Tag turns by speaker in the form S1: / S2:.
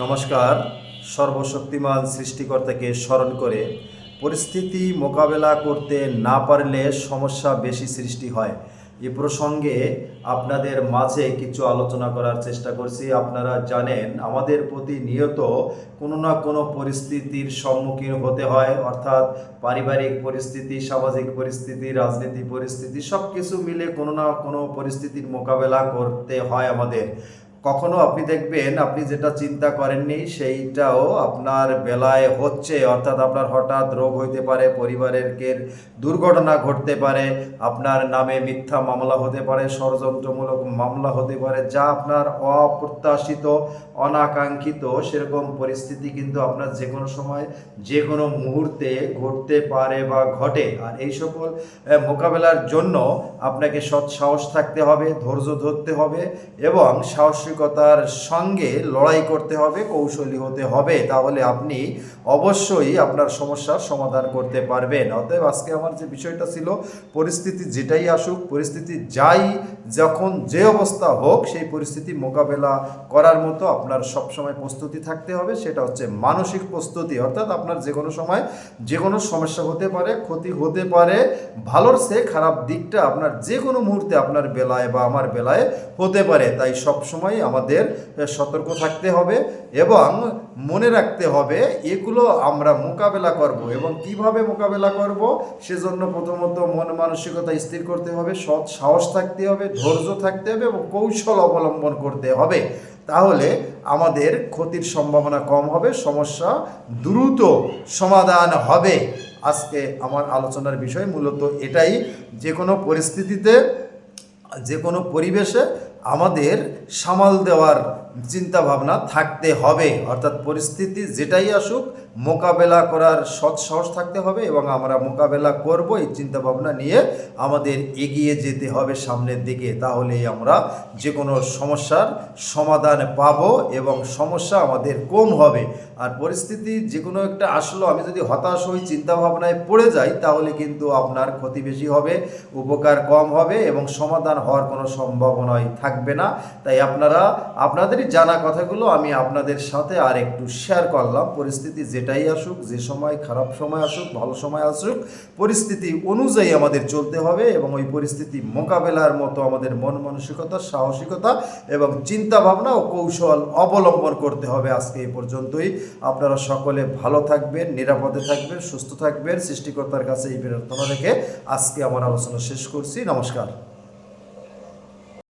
S1: নমস্কার। সর্বশক্তিমান সৃষ্টিকর্তাকে স্মরণ করে পরিস্থিতি মোকাবেলা করতে না পারলে সমস্যা বেশি সৃষ্টি হয়, এ প্রসঙ্গে আপনাদের মাঝে কিছু আলোচনা করার চেষ্টা করছি। আপনারা জানেন আমাদের প্রতিনিয়ত কোনো না কোনো পরিস্থিতির সম্মুখীন হতে হয়, অর্থাৎ পারিবারিক পরিস্থিতি, সামাজিক পরিস্থিতি, রাজনীতি পরিস্থিতি সব কিছু মিলে কোনো না কোনো পরিস্থিতির মোকাবেলা করতে হয় আমাদের। কখনো আপনি দেখবেন আপনি যেটা চিন্তা করেননি সেইটাও আপনার বেলায় হচ্ছে, অর্থাৎ আপনার হঠাৎ রোগ হইতে পারে, পরিবারের দুর্ঘটনা ঘটতে পারে, আপনার নামে মিথ্যা মামলা হতে পারে, ষড়যন্ত্রমূলক মামলা হতে পারে, যা আপনার অপ্রত্যাশিত অনাকাঙ্ক্ষিত সেরকম পরিস্থিতি কিন্তু আপনার যে কোনো সময় যে কোনো মুহূর্তে ঘটতে পারে বা ঘটে। আর এই সকল মোকাবেলার জন্য আপনাকে সৎ সাহস থাকতে হবে, ধৈর্য ধরতে হবে এবং সাহসিকতার সঙ্গে লড়াই করতে হবে, কৌশলী হতে হবে। তাহলে আপনি অবশ্যই আপনার সমস্যার সমাধান করতে পারবেন। অতএব আজকে আমার যে বিষয়টা ছিল, পরিস্থিতি যেটাই আসুক, পরিস্থিতি যাই যখন যে অবস্থা হোক, সেই পরিস্থিতি মোকাবেলা করার মতো আপনার সবসময় প্রস্তুতি থাকতে হবে। সেটা হচ্ছে মানসিক প্রস্তুতি। অর্থাৎ আপনার যে কোনো সময় যে কোনো সমস্যা হতে পারে, ক্ষতি হতে পারে, ভালোর চেয়ে খারাপ দিকটা আপনার যে কোনো মুহূর্তে আপনার বেলায় বা আমার বেলায় হতে পারে। তাই সবসময় আমাদের সতর্ক থাকতে হবে এবং মনে রাখতে হবে এগুলো আমরা মোকাবেলা করব। এবং কিভাবে মোকাবেলা করব, সেজন্য প্রথমত মন মানসিকতা স্থির করতে হবে, সৎ সাহস থাকতে হবে, ধৈর্য থাকতে হবে এবং কৌশল অবলম্বন করতে হবে। তাহলে আমাদের ক্ষতির সম্ভাবনা কম হবে, সমস্যা দ্রুত সমাধান হবে। আজকে আমার আলোচনার বিষয় মূলত এটাই। যে কোনো পরিস্থিতিতে, যে কোনো পরিবেশে আমাদের সামাল দেওয়ার চিন্তা ভাবনা থাকতে হবে। অর্থাৎ পরিস্থিতি যেটাই আসুক মোকাবেলা করার সৎ সাহস থাকতে হবে এবং আমরা মোকাবেলা করব এই চিন্তা ভাবনা নিয়ে আমাদের এগিয়ে যেতে হবে সামনের দিকে। তাহলেই আমরা যে কোনো সমস্যার সমাধান পাব এবং সমস্যা আমাদের কম হবে। আর পরিস্থিতি যে কোনো একটা আসলো, আমি যদি হতাশ হই, চিন্তা ভাবনায় পড়ে যাই, তাহলে কিন্তু আপনার ক্ষতি বেশি হবে, উপকার কম হবে এবং সমাধান হওয়ার কোনো সম্ভাবনাই থাকবে না। তাই আপনাদেরই জানা কথাগুলো আমি আপনাদের সাথে আর একটু শেয়ার করলাম। পরিস্থিতি যেটাই আসুক, যে সময় খারাপ সময় আসুক, ভালো সময় আসুক, পরিস্থিতি অনুযায়ী আমাদের চলতে হবে এবং ওই পরিস্থিতি মোকাবেলার মতো আমাদের মন মানসিকতা, সাহসিকতা এবং চিন্তা ভাবনা ও কৌশল অবলম্বন করতে হবে। আজকে এই পর্যন্তই। আপনারা সকলে ভালো থাকবেন, নিরাপদে থাকবেন, সুস্থ থাকবেন, সৃষ্টিকর্তার কাছে এই প্রার্থনা রেখে আজকে আমার আলোচনা শেষ করছি। নমস্কার।